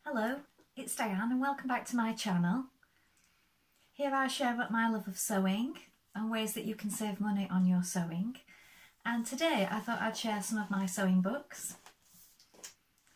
Hello, it's Diane and welcome back to my channel. Here I share about my love of sewing and ways that you can save money on your sewing. And today I thought I'd share some of my sewing books.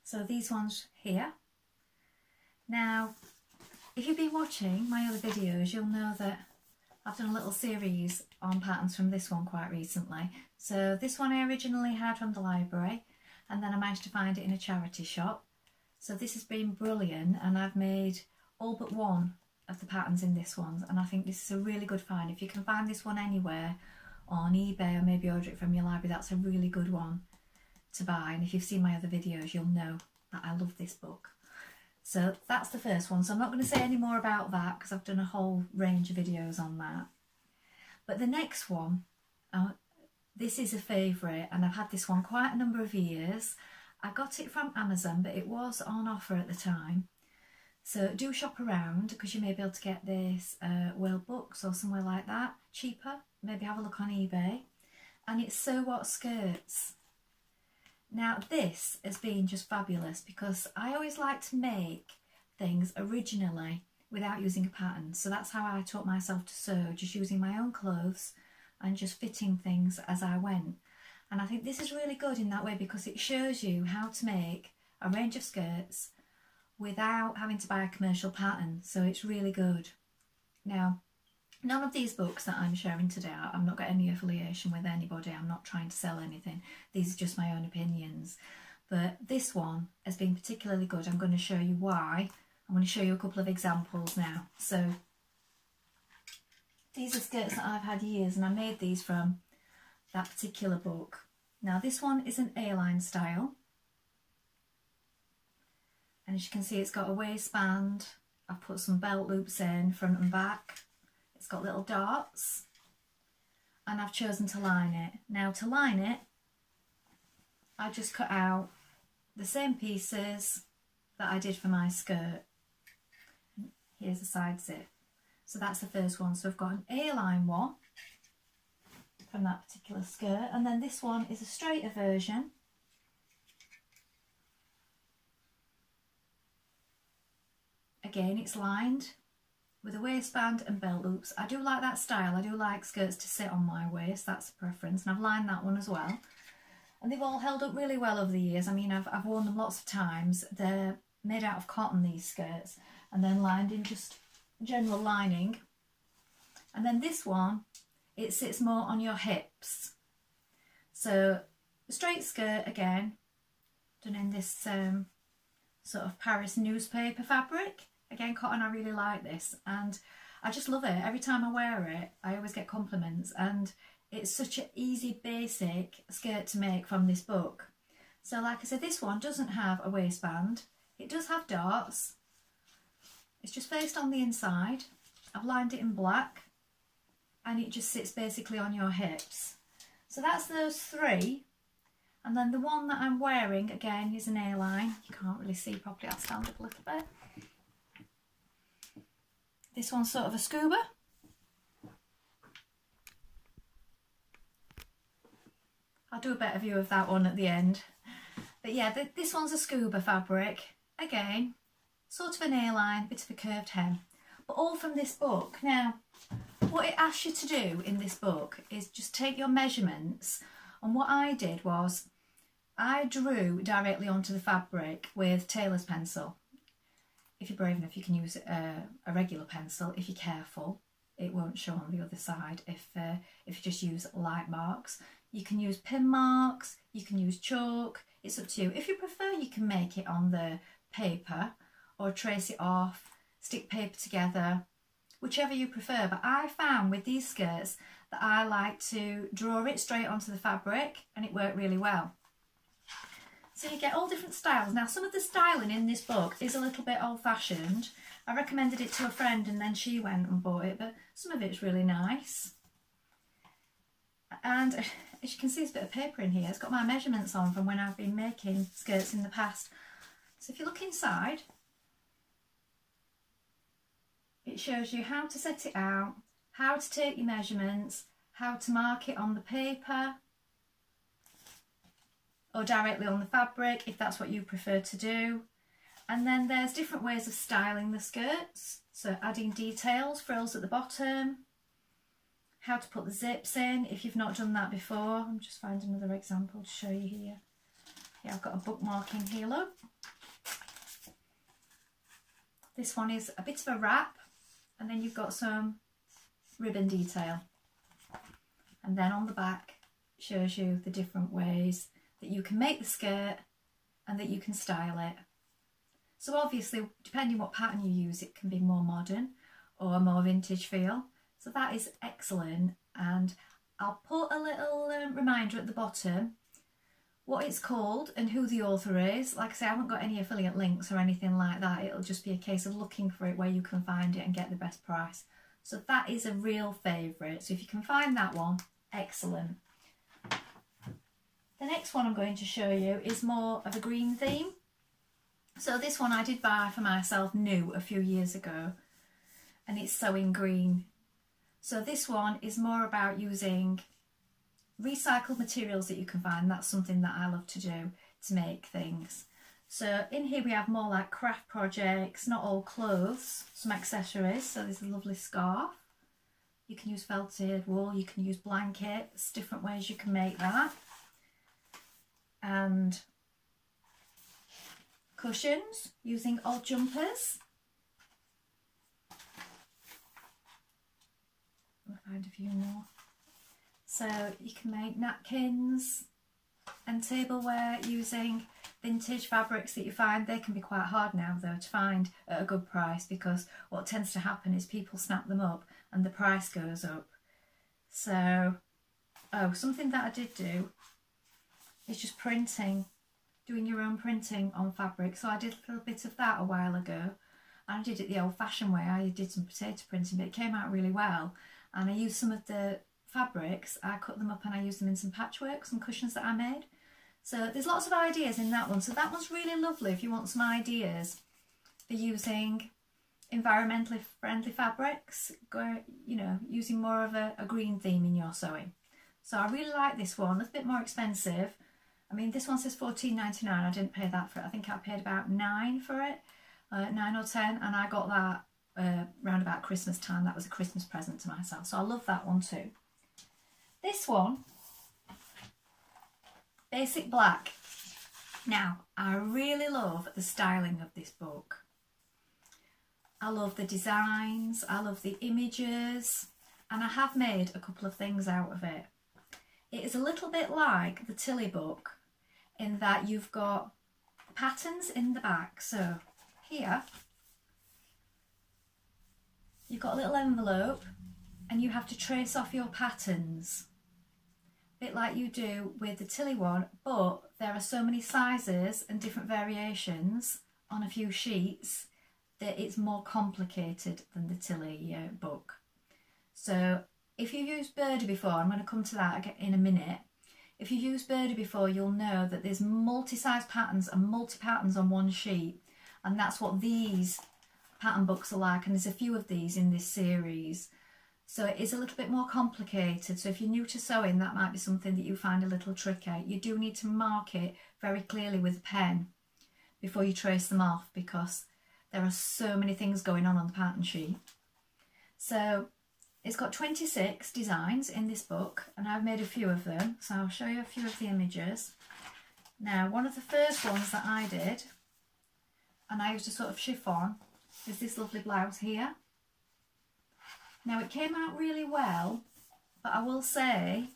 So these ones here. Now, if you've been watching my other videos, you'll know that I've done a little series on patterns from this one quite recently. So this one I originally had from the library and then I managed to find it in a charity shop. So this has been brilliant and I've made all but one of the patterns in this one, and I think this is a really good find. If you can find this one anywhere on eBay or maybe order it from your library, that's a really good one to buy. And if you've seen my other videos, you'll know that I love this book. So that's the first one. So I'm not going to say any more about that because I've done a whole range of videos on that. But the next one, this is a favourite and I've had this one quite a number of years. I got it from Amazon, but it was on offer at the time. So do shop around because you may be able to get this World Books or somewhere like that cheaper. Maybe have a look on eBay. And it's Sew What Skirts. Now this has been just fabulous because I always like to make things originally without using a pattern. So that's how I taught myself to sew, just using my own clothes and just fitting things as I went. And I think this is really good in that way because it shows you how to make a range of skirts without having to buy a commercial pattern. So it's really good. Now, none of these books that I'm sharing today, I've not got any affiliation with anybody. I'm not trying to sell anything. These are just my own opinions. But this one has been particularly good. I'm going to show you why. I'm going to show you a couple of examples now. So these are skirts that I've had years and I made these from that particular book. Now this one is an A-line style, and as you can see it's got a waistband. I've put some belt loops in front and back. It's got little darts and I've chosen to line it. Now to line it I just cut out the same pieces that I did for my skirt. Here's the side zip. So that's the first one. So I've got an A-line one from that particular skirt, and then this one is a straighter version. Again, it's lined with a waistband and belt loops. I do like that style. I do like skirts to sit on my waist. That's a preference, and I've lined that one as well. And they've all held up really well over the years. I mean, I've worn them lots of times. They're made out of cotton, these skirts, and then lined in just general lining. And then this one, it sits more on your hips. So the straight skirt again, done in this sort of Paris newspaper fabric. Again, cotton, I really like this and I just love it. Every time I wear it, I always get compliments, and it's such an easy, basic skirt to make from this book. So like I said, this one doesn't have a waistband. It does have darts. It's just faced on the inside. I've lined it in black. And it just sits basically on your hips. So that's those three. And then the one that I'm wearing, again, is an A-line. You can't really see properly, I'll stand up a little bit. This one's sort of a scuba. I'll do a better view of that one at the end. But yeah, this one's a scuba fabric. Again, sort of an A-line, bit of a curved hem. But all from this book. Now, what it asks you to do in this book is just take your measurements, and what I did was I drew directly onto the fabric with tailor's pencil. If you're brave enough, you can use a regular pencil. If you're careful, it won't show on the other side if you just use light marks. You can use pin marks, you can use chalk, it's up to you. If you prefer, you can make it on the paper or trace it off, stick paper together, whichever you prefer. But I found with these skirts that I like to draw it straight onto the fabric, and it worked really well. So you get all different styles. Now some of the styling in this book is a little bit old-fashioned. I recommended it to a friend and then she went and bought it, but some of it's really nice. And as you can see, there's a bit of paper in here. It's got my measurements on from when I've been making skirts in the past. So if you look inside, it shows you how to set it out, how to take your measurements, how to mark it on the paper or directly on the fabric if that's what you prefer to do. And then there's different ways of styling the skirts. So adding details, frills at the bottom, how to put the zips in if you've not done that before. I'm just finding another example to show you here. Yeah, I've got a bookmark in here, look. This one is a bit of a wrap, and then you've got some ribbon detail. And then on the back shows you the different ways that you can make the skirt and that you can style it. So obviously, depending what pattern you use, it can be more modern or a more vintage feel. So that is excellent, and I'll put a little reminder at the bottom what it's called and who the author is. Like I say, I haven't got any affiliate links or anything like that. It'll just be a case of looking for it where you can find it and get the best price. So that is a real favourite. So if you can find that one, excellent. The next one I'm going to show you is more of a green theme. So this one I did buy for myself new a few years ago, and it's Sewing Green. So this one is more about using recycled materials that you can find. That's something that I love to do to make things. So in here we have more like craft projects, not all clothes, some accessories. So there's a lovely scarf. You can use felted wool, you can use blankets, different ways you can make that. And cushions using odd jumpers. I'll find a few more. So you can make napkins and tableware using vintage fabrics that you find. They can be quite hard now though to find at a good price, because what tends to happen is people snap them up and the price goes up. So, oh, something that I did do is just printing, doing your own printing on fabric. So I did a little bit of that a while ago, and I did it the old-fashioned way. I did some potato printing, but it came out really well. And I used some of the fabrics, I cut them up and I used them in some patchwork, some cushions that I made. So there's lots of ideas in that one. So that one's really lovely if you want some ideas for using environmentally friendly fabrics, you know, using more of a green theme in your sewing. So I really like this one. It's a bit more expensive. I mean, this one says $14.99. I didn't pay that for it. I think I paid about $9 for it, 9 or 10, and I got that round about Christmas time. That was a Christmas present to myself. So I love that one too. This one, Basic Black. Now, I really love the styling of this book. I love the designs, I love the images, and I have made a couple of things out of it. It is a little bit like the Tilly book in that you've got patterns in the back. So here, you've got a little envelope and you have to trace off your patterns. A bit like you do with the Tilly one, but there are so many sizes and different variations on a few sheets that it's more complicated than the Tilly book. So if you've used Birdie before, I'm going to come to that in a minute. If you've used Birdie before, you'll know that there's multi-size patterns and multi-patterns on one sheet, and that's what these pattern books are like, and there's a few of these in this series. So it is a little bit more complicated. So if you're new to sewing, that might be something that you find a little tricky. You do need to mark it very clearly with a pen before you trace them off, because there are so many things going on the pattern sheet. So it's got 26 designs in this book, and I've made a few of them. So I'll show you a few of the images. Now, one of the first ones that I did, and I used a sort of chiffon, is this lovely blouse here. Now, it came out really well, but I will say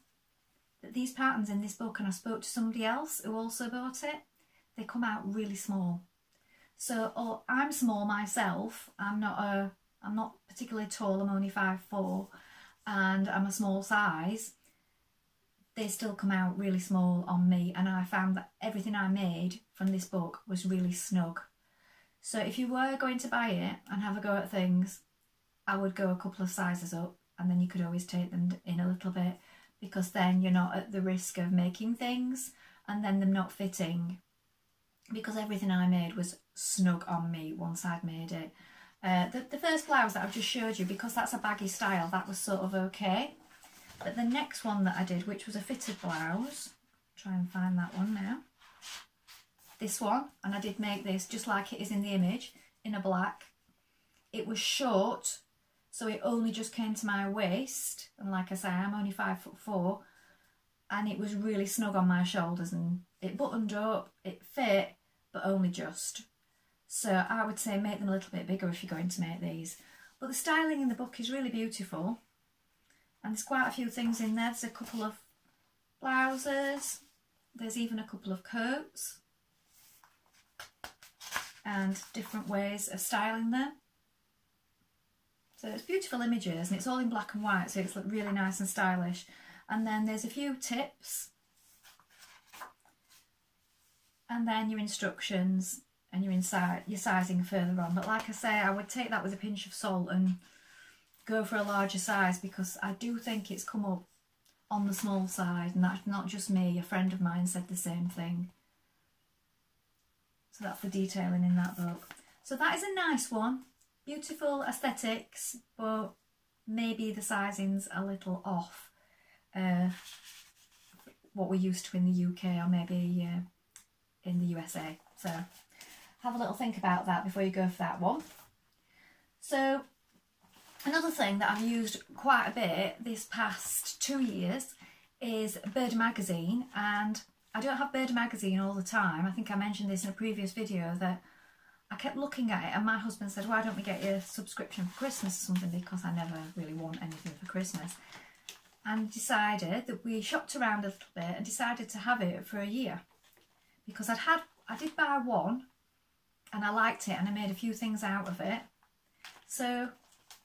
that these patterns in this book, and I spoke to somebody else who also bought it, they come out really small. So I'm small myself. I'm not particularly tall. I'm only 5'4", and I'm a small size. They still come out really small on me, and I found that everything I made from this book was really snug. So if you were going to buy it and have a go at things, I would go a couple of sizes up, and then you could always take them in a little bit, because then you're not at the risk of making things and then them not fitting, because everything I made was snug on me once I'd made it. The first blouse that I've just showed you, because that's a baggy style, that was sort of okay. But the next one that I did, which was a fitted blouse, try and find that one now. this one, and I did make this just like it is in the image, in a black. It was short, so it only just came to my waist, and like I say, I'm only 5'4", and it was really snug on my shoulders, and it buttoned up, it fit, but only just. So I would say make them a little bit bigger if you're going to make these. But the styling in the book is really beautiful, and there's quite a few things in there. There's a couple of blouses, there's even a couple of coats, and different ways of styling them. So it's beautiful images, and it's all in black and white, so it's really nice and stylish. And then there's a few tips, and then your instructions and your sizing further on. But like I say, I would take that with a pinch of salt and go for a larger size, because I do think it's come up on the small side, and that's not just me. A friend of mine said the same thing. So that's the detailing in that book. So that is a nice one. Beautiful aesthetics, but maybe the sizing's a little off what we're used to in the UK, or maybe in the USA. So have a little think about that before you go for that one. So another thing that I've used quite a bit this past 2 years is Bird magazine, and I don't have Bird magazine all the time. I think I mentioned this in a previous video, that I kept looking at it, and my husband said, why don't we get you a subscription for Christmas or something, because I never really want anything for Christmas. And decided that we shopped around a little bit and decided to have it for a year, because I did buy one and I liked it, and I made a few things out of it. So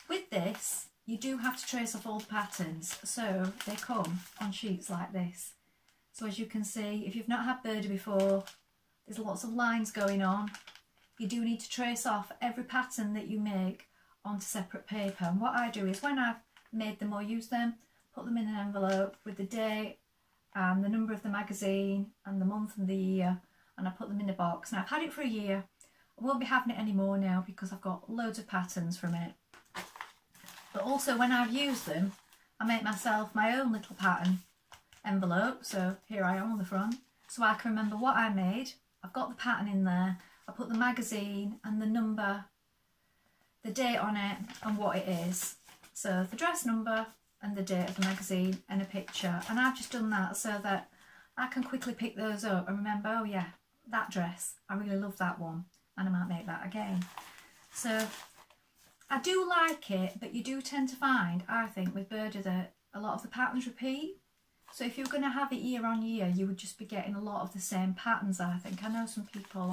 with this, you do have to trace off all the patterns, so they come on sheets like this. So as you can see, if you've not had Birdie before, there's lots of lines going on. You do need to trace off every pattern that you make onto separate paper. And what I do is, when I've made them or used them, put them in an envelope with the date and the number of the magazine and the month and the year, and I put them in a box. And I've had it for a year. I won't be having it anymore now, because I've got loads of patterns from it. But also, when I've used them, I make myself my own little pattern envelope. So here I am on the front, so I can remember what I made. I've got the pattern in there. I put the magazine and the number, the date on it, and what it is. So the dress number and the date of the magazine and a picture. And I've just done that so that I can quickly pick those up and remember, oh yeah, that dress, I really love that one, and I might make that again. So I do like it, but you do tend to find, I think, with Birdie, that a lot of the patterns repeat. So if you're going to have it year on year, you would just be getting a lot of the same patterns, I think. I know some people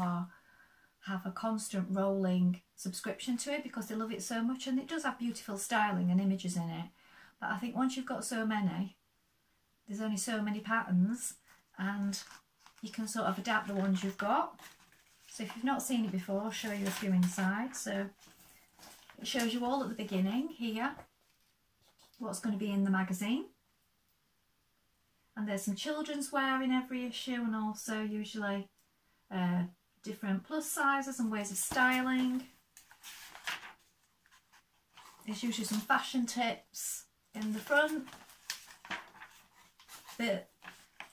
have a constant rolling subscription to it because they love it so much, and it does have beautiful styling and images in it. But I think once you've got so many, there's only so many patterns, and you can sort of adapt the ones you've got. So if you've not seen it before, I'll show you a few inside. So it shows you all at the beginning here what's going to be in the magazine. And there's some children's wear in every issue, and also usually different plus sizes and ways of styling. There's usually some fashion tips in the front. But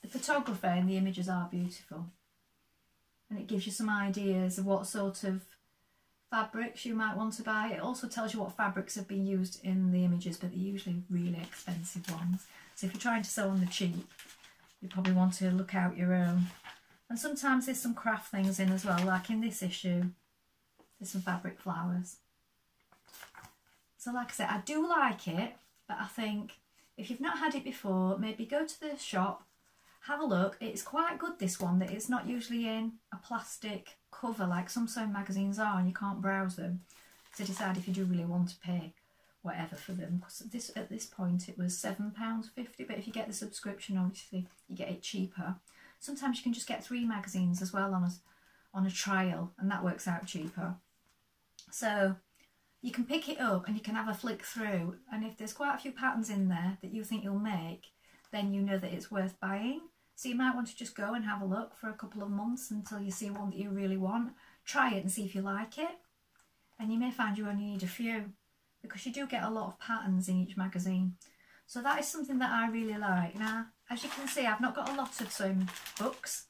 the photography and the images are beautiful, and it gives you some ideas of what sort of fabrics you might want to buy. It also tells you what fabrics have been used in the images, but they're usually really expensive ones. So if you're trying to sew on the cheap, you probably want to look out your own. And sometimes there's some craft things in as well, like in this issue, there's some fabric flowers. So like I said, I do like it, but I think if you've not had it before, maybe go to the shop, have a look. It's quite good, this one, that it's not usually in a plastic cover like some sewing magazines are, and you can't browse them. So decide if you do really want to pay whatever for them, because at this point it was £7.50, but if you get the subscription, obviously you get it cheaper. Sometimes you can just get 3 magazines as well on a trial, and that works out cheaper. So you can pick it up and you can have a flick through, and if there's quite a few patterns in there that you think you'll make, then you know that it's worth buying. So you might want to just go and have a look for a couple of months until you see one that you really want. Try it and see if you like it, and you may find you only need a few, because you do get a lot of patterns in each magazine. So that is something that I really like. Now, as you can see, I've not got a lot of sewing books,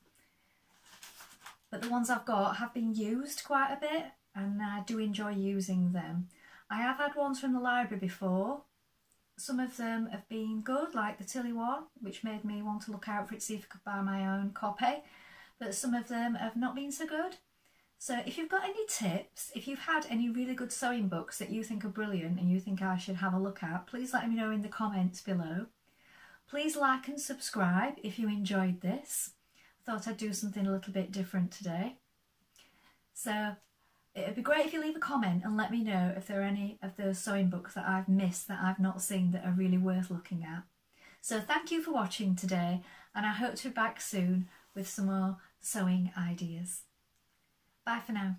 but the ones I've got have been used quite a bit and I do enjoy using them. I have had ones from the library before. Some of them have been good, like the Tilly one, which made me want to look out for it to see if I could buy my own copy, but some of them have not been so good. So if you've got any tips, if you've had any really good sewing books that you think are brilliant and you think I should have a look at, please let me know in the comments below. Please like and subscribe if you enjoyed this. I thought I'd do something a little bit different today. So it'd be great if you leave a comment and let me know if there are any of those sewing books that I've missed that I've not seen that are really worth looking at. So thank you for watching today, and I hope to be back soon with some more sewing ideas. Bye for now.